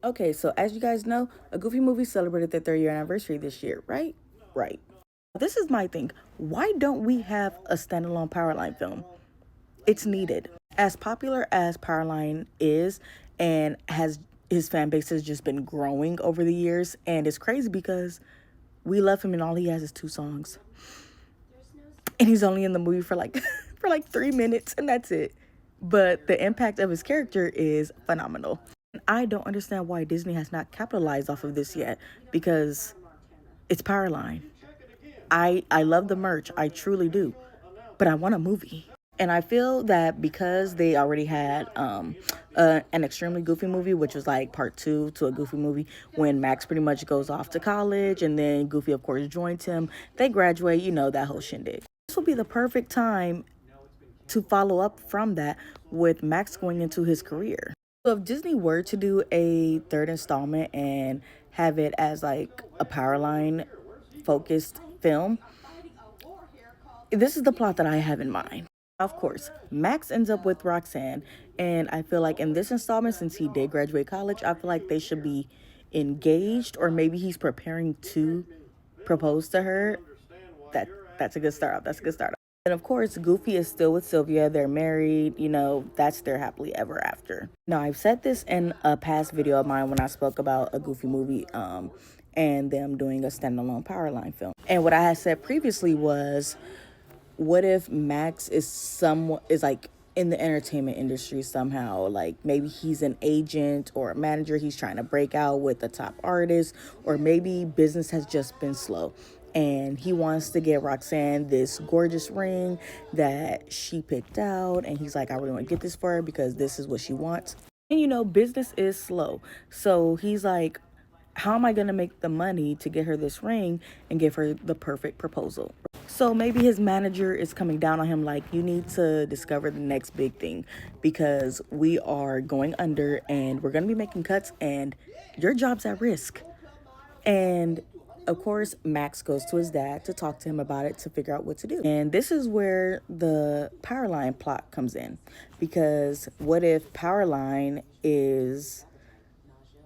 Okay, so as you guys know, a Goofy movie celebrated their 30-year anniversary this year, right? Right. This is my thing. Why don't we have a standalone Powerline film? It's needed. As popular as Powerline is and has his fan base has just been growing over the years, and it's crazy because we love him and all he has is two songs. And he's only in the movie for like for like 3 minutes and that's it. But the impact of his character is phenomenal. I don't understand why Disney has not capitalized off of this yet because it's Powerline. I love the merch, I truly do, but I want a movie. And I feel that because they already had an extremely Goofy movie, which was like part two to a Goofy movie, when Max pretty much goes off to college and then Goofy, of course, joins him. They graduate, you know, that whole shindig. This will be the perfect time to follow up from that with Max going into his career. So if Disney were to do a third installment and have it as like a Powerline focused film, this is the plot that I have in mind. Of course, Max ends up with Roxanne, and I feel like in this installment, since he did graduate college, I feel like they should be engaged, or maybe he's preparing to propose to her. That that's a good start. That's a good start. And of course, Goofy is still with Sylvia. They're married. You know, that's their happily ever after. Now, I've said this in a past video of mine when I spoke about a Goofy movie, and them doing a standalone Powerline film. And what I had said previously was, what if Max is like in the entertainment industry somehow, like maybe he's an agent or a manager, he's trying to break out with a top artist, or maybe business has just been slow and he wants to get Roxanne this gorgeous ring that she picked out, and he's like, I really want to get this for her because this is what she wants. And you know, business is slow, so he's like, how am I going to make the money to get her this ring and give her the perfect proposal? So maybe his manager is coming down on him like, you need to discover the next big thing because we are going under and we're going to be making cuts and your job's at risk. And of course, Max goes to his dad to talk to him about it to figure out what to do. And this is where the Powerline plot comes in, because what if Powerline is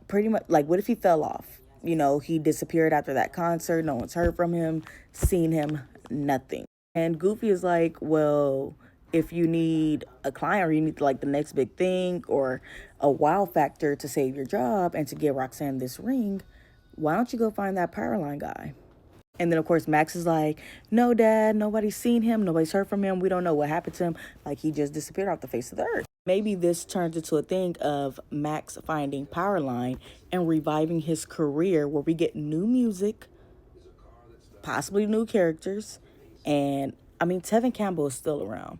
pretty much like, what if he fell off? You know, he disappeared after that concert. No one's heard from him, seen him, nothing. And Goofy is like, well, if you need a client or you need like the next big thing or a wow factor to save your job and to get Roxanne this ring, why don't you go find that Powerline guy? And then, of course, Max is like, no, Dad, nobody's seen him. Nobody's heard from him. We don't know what happened to him. Like, he just disappeared off the face of the earth. Maybe this turns into a thing of Max finding Powerline and reviving his career where we get new music, possibly new characters. And, I mean, Tevin Campbell is still around.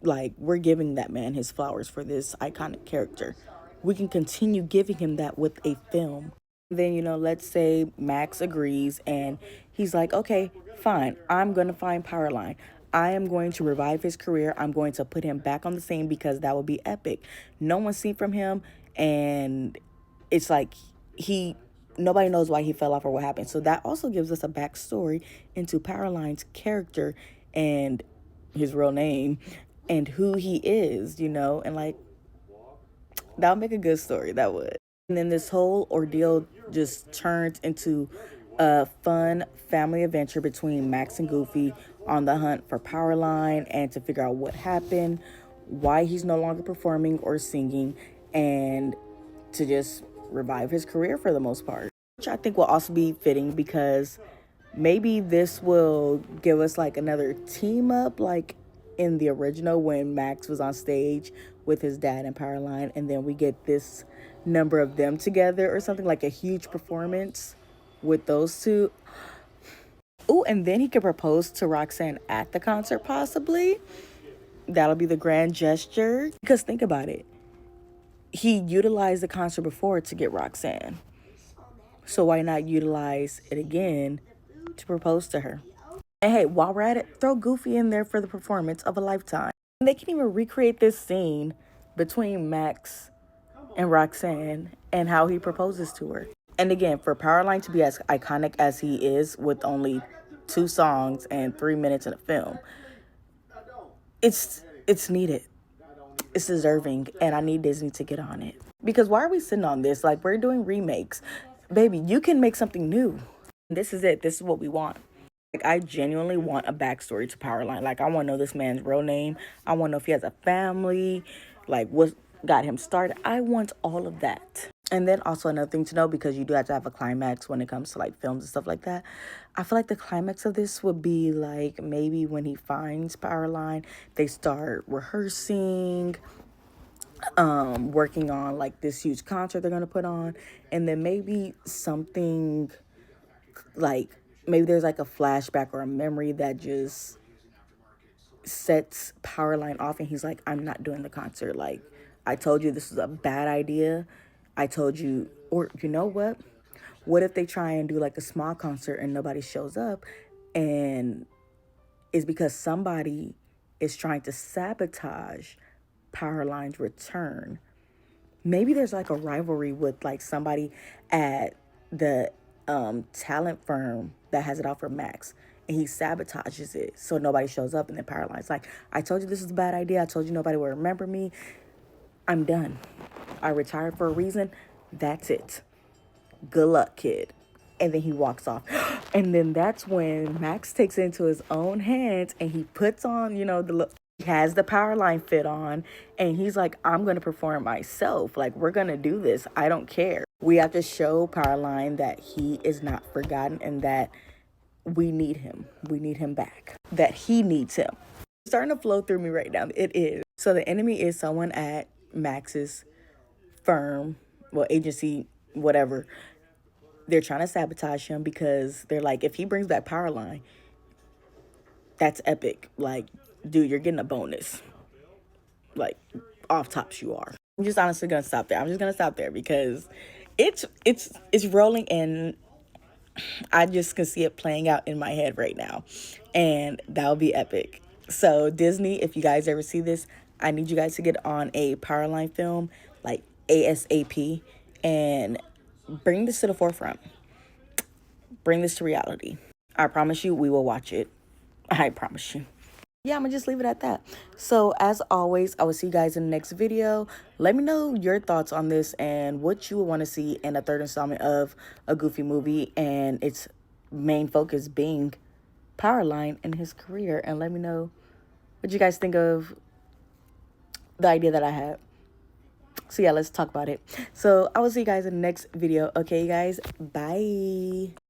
Like, we're giving that man his flowers for this iconic character. We can continue giving him that with a film. Then, you know, let's say Max agrees and he's like, okay, fine, I'm going to find Powerline. I am going to revive his career. I'm going to put him back on the scene because that would be epic. No one's seen from him, and it's like nobody knows why he fell off or what happened. So that also gives us a backstory into Powerline's character and his real name and who he is, you know, and like that would make a good story. That would. And then this whole ordeal just turns into a fun family adventure between Max and Goofy on the hunt for Powerline and to figure out what happened, why he's no longer performing or singing, and to just revive his career for the most part. Which I think will also be fitting because maybe this will give us like another team up, like in the original when Max was on stage with his dad and Powerline, and then we get this number of them together or something, like a huge performance with those two. Oh, and then he could propose to Roxanne at the concert, possibly. That'll be the grand gesture. Because think about it. He utilized the concert before to get Roxanne. So why not utilize it again to propose to her? And hey, while we're at it, throw Goofy in there for the performance of a lifetime. And they can even recreate this scene between Max and Roxanne and how he proposes to her. And again, for Powerline to be as iconic as he is with only 2 songs and 3 minutes in a film, it's needed. It's deserving, and I need Disney to get on it. Because why are we sitting on this? Like, we're doing remakes. Baby, you can make something new. This is it. This is what we want. Like, I genuinely want a backstory to Powerline. Like, I want to know this man's real name. I want to know if he has a family, like what got him started. I want all of that. And then also another thing to know, because you do have to have a climax when it comes to like films and stuff like that. I feel like the climax of this would be like maybe when he finds Powerline, they start rehearsing, working on like this huge concert they're gonna put on, and then maybe something like maybe there's like a flashback or a memory that just sets Powerline off, and he's like, I'm not doing the concert. Like, I told you this was a bad idea. I told you. Or you know what if they try and do like a small concert and nobody shows up, and it's because somebody is trying to sabotage Powerline's return. Maybe there's like a rivalry with like somebody at the talent firm that has it out for Max, and he sabotages it so nobody shows up, and then Powerline's like, I told you this is a bad idea. I told you nobody will remember me. I'm done. I retired for a reason. That's it. Good luck, kid. And then he walks off. And then that's when Max takes it into his own hands and he puts on, he has the Powerline fit on, and he's like, I'm going to perform myself. Like, we're going to do this. I don't care. We have to show Powerline that he is not forgotten and that we need him. We need him back. That he needs him. It's starting to flow through me right now. It is. So the enemy is someone at Max's firm, well, agency, whatever. They're trying to sabotage him because they're like, if he brings back Powerline, that's epic. Like, dude, you're getting a bonus. Like, off tops you are. I'm just honestly gonna stop there. I'm just gonna stop there because it's rolling, and I just can see it playing out in my head right now, and that'll be epic. So Disney, if you guys ever see this, I need you guys to get on a Powerline film like ASAP and bring this to the forefront. Bring this to reality. I promise you, we will watch it. I promise you. Yeah, I'm gonna just leave it at that. So as always, I will see you guys in the next video. Let me know your thoughts on this and what you would want to see in a third installment of a Goofy movie, and its main focus being Powerline and his career. And let me know what you guys think of the idea that I had. So yeah, let's talk about it. So I will see you guys in the next video. Okay, you guys, bye.